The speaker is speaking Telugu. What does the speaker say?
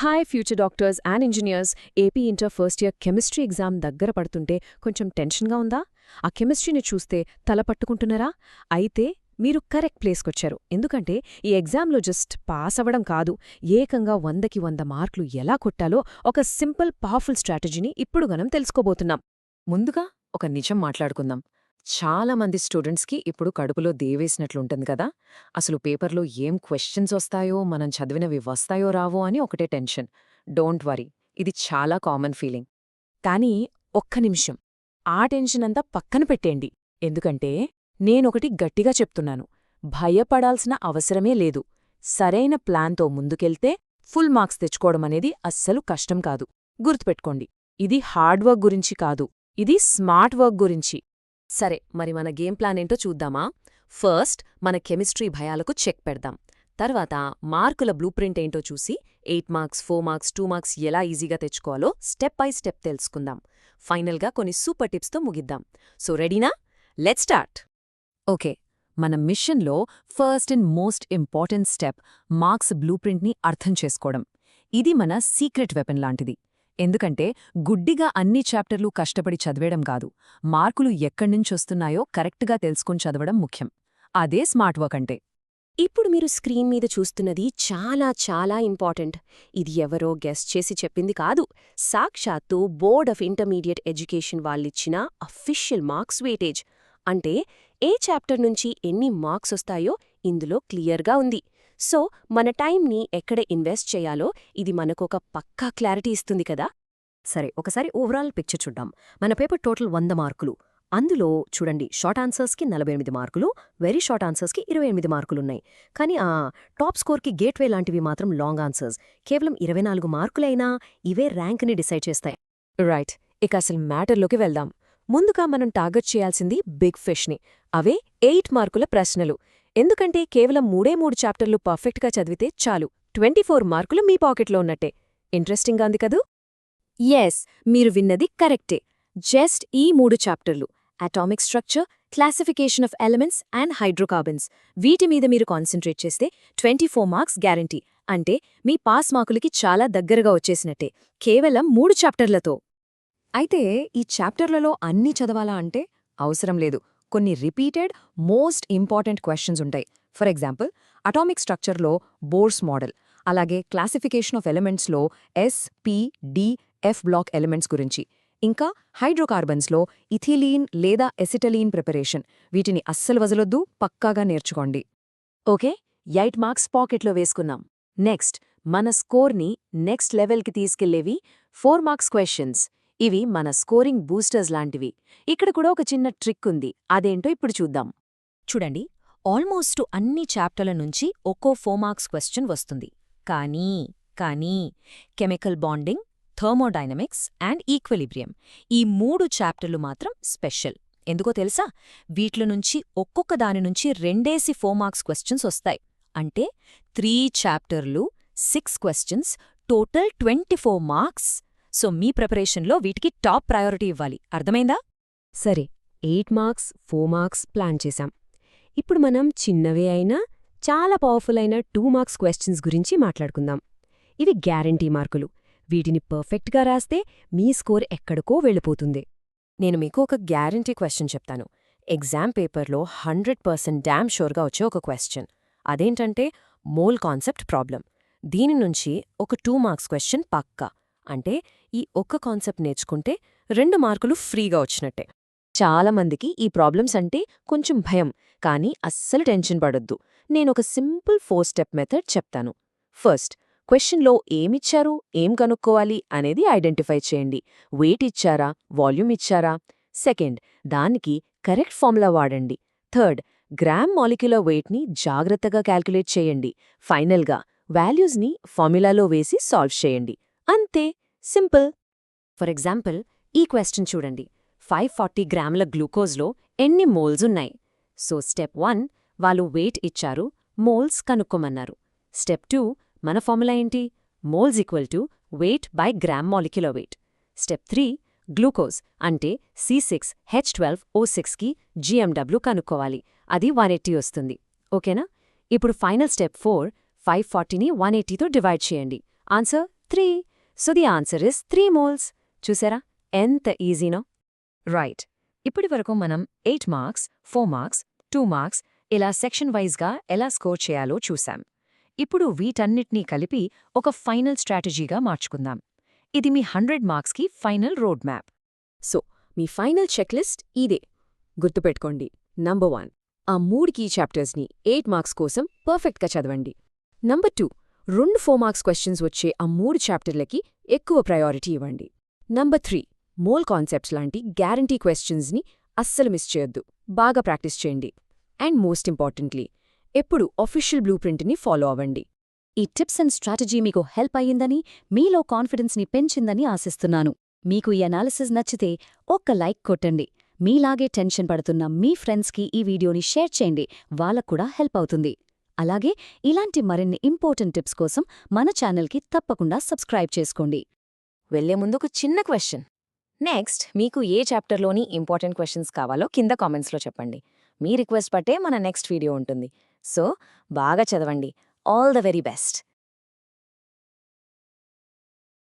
Hi future doctors and engineers. AP inter first year chemistry exam దగ్గర పడుతుంటే కొంచెం టెన్షన్గా ఉందా? ఆ కెమిస్ట్రీని చూస్తే తల పట్టుకుంటున్నారా? అయితే మీరు కరెక్ట్ ప్లేస్కొచ్చారు. ఎందుకంటే ఈ ఎగ్జామ్లో జస్ట్ పాస్ అవ్వడం కాదు, ఏకంగా 100కి 100 మార్కులు ఎలా కొట్టాలో ఒక సింపుల్ పవర్ఫుల్ స్ట్రాటజీని ఇప్పుడు మనం తెలుసుకోబోతున్నాం. ముందుగా ఒక నిజం మాట్లాడుకుందాం. చాలా మంది స్టూడెంట్స్కి ఇప్పుడు కడుపులో దేవేసినట్లుంటుంది కదా. అసలు పేపర్లో ఏం క్వశ్చన్స్ వస్తాయో, మనం చదివినవి వస్తాయో రావో అని ఒకటే టెన్షన్. డోంట్ వరీ, ఇది చాలా కామన్ ఫీలింగ్. కానీ ఒక్క నిమిషం, ఆ టెన్షనంతా పక్కన పెట్టేండి. ఎందుకంటే నేనొకటి గట్టిగా చెప్తున్నాను, భయపడాల్సిన అవసరమే లేదు. సరైన ప్లాన్తో ముందుకెళ్తే ఫుల్ మార్క్స్ తెచ్చుకోవడమనేది అస్సలు కష్టం కాదు. గుర్తుపెట్టుకోండి, ఇది హార్డ్ వర్క్ గురించి కాదు, ఇది స్మార్ట్ వర్క్ గురించి. సరే, మరి మన గేమ్ ప్లాన్ ఏంటో చూద్దామా? ఫస్ట్ మన కెమిస్ట్రీ భయాలకు చెక్ పెడదాం. తర్వాత మార్కుల బ్లూప్రింట్ ఏంటో చూసి 8 మార్క్స్, 4 మార్క్స్, 2 మార్క్స్ ఎలా ఈజీగా తెచ్చుకోవాలో స్టెప్ బై స్టెప్ తెలుసుకుందాం. ఫైనల్గా కొన్ని సూపర్ టిప్స్తో ముగిద్దాం. సో రెడీనా? Let's start. ఓకే, మన మిషన్లో first and most important step marks బ్లూప్రింట్ని అర్థం చేసుకోవడం. ఇది మన సీక్రెట్ వెపన్ లాంటిది. ఎందుకంటే గుడ్డిగా అన్ని చాప్టర్లు కష్టపడి చదివేయడం కాదు, మార్కులు ఎక్కడ్నుంచొస్తున్నాయో కరెక్ట్గా తెలుసుకుని చదవడం ముఖ్యం. అదే స్మార్ట్ వర్క్ అంటే. ఇప్పుడు మీరు స్క్రీన్ మీద చూస్తున్నది చాలా చాలా ఇంపార్టెంట్. ఇది ఎవరో గెస్ చేసి చెప్పింది కాదు, సాక్షాత్తు బోర్డ్ ఆఫ్ ఇంటర్మీడియట్ ఎడ్యుకేషన్ వాళ్ళిచ్చిన అఫీషియల్ మార్క్స్ వెయిటేజ్. అంటే ఏ చాప్టర్ నుంచి ఎన్ని మార్క్స్ వస్తాయో ఇందులో క్లియర్గా ఉంది. సో మన టైంని ఎక్కడ ఇన్వెస్ట్ చేయాలో ఇది మనకొక పక్కా క్లారిటీ ఇస్తుంది కదా. సరే, ఒకసారి ఓవరాల్ పిక్చర్ చూద్దాం. మన పేపర్ టోటల్ 100 మార్కులు. అందులో చూడండి, షార్ట్ ఆన్సర్స్కి 48 మార్కులు, వెరీ షార్ట్ ఆన్సర్స్కి 28 మార్కులున్నాయి. కానీ టాప్ స్కోర్కి గేట్వే లాంటివి మాత్రం లాంగ్ ఆన్సర్స్ కేవలం 24 మార్కులైనా ఇవే ర్యాంక్ని డిసైడ్ చేస్తాయి. రైట్, ఇక అసలు మ్యాటర్లోకి వెళ్దాం. ముందుగా మనం టార్గెట్ చేయాల్సింది బిగ్ ఫిష్ని. అవే 8 మార్కుల ప్రశ్నలు. ఎందుకంటే కేవలం 3 చాప్టర్లు పర్ఫెక్ట్గా చదివితే చాలు, 24 మార్కులు మీ పాకెట్లో ఉన్నట్టే. ఇంట్రెస్టింగ్గా ఉంది కదూ? ఎస్, మీరు విన్నది కరెక్టే. జస్ట్ ఈ 3 చాప్టర్లు, atomic structure, classification of elements and hydrocarbons, వీటి మీద మీరు కాన్సంట్రేట్ చేస్తే 24 మార్క్స్ గ్యారంటీ. అంటే మీ పాస్ మార్కులకి చాలా దగ్గరగా వచ్చేసినట్టే, కేవలం 3 చాప్టర్లతో. అయితే ఈ చాప్టర్లలో అన్నీ చదవాలా అంటే అవసరం లేదు. కొన్ని రిపీటెడ్ మోస్ట్ ఇంపార్టెంట్ క్వశ్చన్స్ ఉంటాయి. ఫర్ ఎగ్జాంపుల్, అటామిక్ స్ట్రక్చర్లో బోర్స్ మోడల్, అలాగే క్లాసిఫికేషన్ ఆఫ్ ఎలిమెంట్స్లో s, p, d, f block elements గురించి, ఇంకా హైడ్రోకార్బన్స్లో ఇథిలీన్ లేదా ఎసిటలీన్ ప్రిపరేషన్. వీటిని అస్సలు వదలొద్దు, పక్కాగా నేర్చుకోండి. ఓకే, 8 మార్క్స్ పాకెట్లో వేసుకున్నాం. నెక్స్ట్ మన స్కోర్ని నెక్స్ట్ లెవెల్కి తీసుకెళ్లేవి 4 మార్క్స్ క్వశ్చన్స్. ఇవి మన స్కోరింగ్ బూస్టర్స్ లాంటివి. ఇక్కడ కూడా ఒక చిన్న ట్రిక్ ఉంది, అదేంటో ఇప్పుడు చూద్దాం. చూడండి, ఆల్మోస్ట్ అన్ని చాప్టర్ల నుంచి ఒక్కో 4 మార్క్స్ క్వశ్చన్ వస్తుంది. కానీ chemical bonding, thermodynamics and equilibrium, ఈ 3 చాప్టర్లు మాత్రం స్పెషల్. ఎందుకో తెలుసా? వీట్ల నుంచి ఒక్కొక్క దాని నుంచి 2 4 మార్క్స్ క్వశ్చన్స్ వస్తాయి. అంటే 3 చాప్టర్లు, 6 క్వశ్చన్స్, టోటల్ 24 మార్క్స్. సో మీ ప్రిపరేషన్లో వీటికి టాప్ ప్రయారిటీ ఇవ్వాలి. అర్థమైందా? సరే, 8 మార్క్స్, 4 మార్క్స్ ప్లాన్ చేశాం. ఇప్పుడు మనం చిన్నవే అయినా చాలా పవర్ఫుల్ అయిన 2 మార్క్స్ క్వశ్చన్స్ గురించి మాట్లాడుకుందాం. ఇవి గ్యారంటీ మార్కులు. వీటిని పర్ఫెక్ట్గా రాస్తే మీ స్కోర్ ఎక్కడికో వెళ్ళిపోతుంది. నేను మీకు ఒక గ్యారంటీ క్వశ్చన్ చెప్తాను. ఎగ్జామ్ పేపర్లో 100% డ్యామ్ షూర్గా వచ్చే ఒక క్వశ్చన్. అదేంటంటే మోల్ కాన్సెప్ట్ ప్రాబ్లం. దీని నుంచి ఒక 2 మార్క్స్ క్వశ్చన్ పక్కా. అంటే ఈ ఒక్క కాన్సెప్ట్ నేర్చుకుంటే 2 మార్కులు ఫ్రీగా వచ్చినట్టే. చాలామందికి ఈ ప్రాబ్లమ్స్ అంటే కొంచెం భయం, కానీ అస్సలు టెన్షన్ పడొద్దు. నేనొక సింపుల్ 4 స్టెప్ మెథడ్ చెప్తాను. ఫస్ట్, క్వశ్చన్లో ఏమిచ్చారు, ఏం కనుక్కోవాలి అనేది ఐడెంటిఫై చేయండి. వెయిట్ ఇచ్చారా, వాల్యూమ్ ఇచ్చారా? సెకండ్, దానికి కరెక్ట్ ఫార్ములా వాడండి. థర్డ్, గ్రామ్ మాలిక్యులర్ వెయిట్ని జాగ్రత్తగా క్యాల్కులేట్ చేయండి. ఫైనల్గా వాల్యూస్ని ఫార్ములాలో వేసి సాల్వ్ చేయండి. అంతే, సింపుల్. ఫర్ ఎగ్జాంపుల్, ఈ క్వశ్చన్ చూడండి. 540 గ్రాముల గ్లూకోజ్లో ఎన్ని మోల్స్ ఉన్నాయి? సో స్టెప్ 1, వాళ్ళు వెయిట్ ఇచ్చారు, మోల్స్ కనుక్కోమన్నారు. స్టెప్ 2, మన ఫార్ములా ఏంటి? Moles equal to weight by gram molecular weight. Step 3, glucose అంటే C6H12O6కి GMW కనుక్కోవాలి. అది 180 వస్తుంది. ఓకేనా? ఇప్పుడు ఫైనల్ స్టెప్ 4, 540ని 180తో డివైడ్ చేయండి. Answer 3. So the answer is 3 moles. చూసారా ఎంత ఈజీనో? రైట్. ఇప్పటి వరకు మనం 8 మార్క్స్, 4 మార్క్స్, 2 మార్క్స్ ఇలా సెక్షన్ వైజ్గా ఎలా స్కోర్ చేయాలో చూశాం. ఇప్పుడు వీటన్నిటినీ కలిపి ఒక ఫైనల్ స్ట్రాటజీగా మార్చుకుందాం. ఇది మీ 100 మార్క్స్కి ఫైనల్ రోడ్ మ్యాప్. సో మీ ఫైనల్ చెక్లిస్ట్ ఇదే. గుర్తుపెట్టుకోండి. నంబర్ 1, ఆ 3 కీ చాప్టర్స్ని 8 మార్క్స్ కోసం పర్ఫెక్ట్గా చదవండి. నంబర్ 2, 2 4 మార్క్స్ క్వశ్చన్స్ వచ్చే ఆ 3 చాప్టర్లకి ఎక్కువ ప్రయారిటీ ఇవ్వండి. నంబర్ 3, మోల్ కాన్సెప్ట్స్ లాంటి గ్యారంటీ క్వశ్చన్స్ని అస్సలు మిస్ చేయొద్దు. బాగా ప్రాక్టీస్ చేయండి. అండ్ మోస్ట్ ఇంపార్టెంట్లీ, ఎప్పుడు ఆఫీషియల్ బ్లూ ప్రింట్ని ఫాలో అవ్వండి. ఈ టిప్స్ అండ్ స్ట్రాటజీ మీకు హెల్ప్ అయ్యిందని, మీలో కాన్ఫిడెన్స్ని పెంచిందని ఆశిస్తున్నాను. మీకు ఈ అనాలిసిస్ నచ్చితే ఒక్క లైక్ కొట్టండి. మీలాగే టెన్షన్ పడుతున్న మీ ఫ్రెండ్స్కి ఈ వీడియోని షేర్ చేయండి. వాళ్ళక్కూడా హెల్ప్ అవుతుంది. అలాగే ఇలాంటి మరిన్ని ఇంపార్టెంట్ టిప్స్ కోసం మన ఛానల్కి తప్పకుండా సబ్స్క్రైబ్ చేసుకోండి. వెళ్లే ముందు ఒక చిన్న క్వశ్చన్. నెక్స్ట్ మీకు ఏ చాప్టర్లోని ఇంపార్టెంట్ క్వశ్చన్స్ కావాలో కింద కామెంట్స్లో చెప్పండి. మీ రిక్వెస్ట్ బట్టే మన నెక్స్ట్ వీడియో ఉంటుంది. సో బాగా చదవండి. All the very best.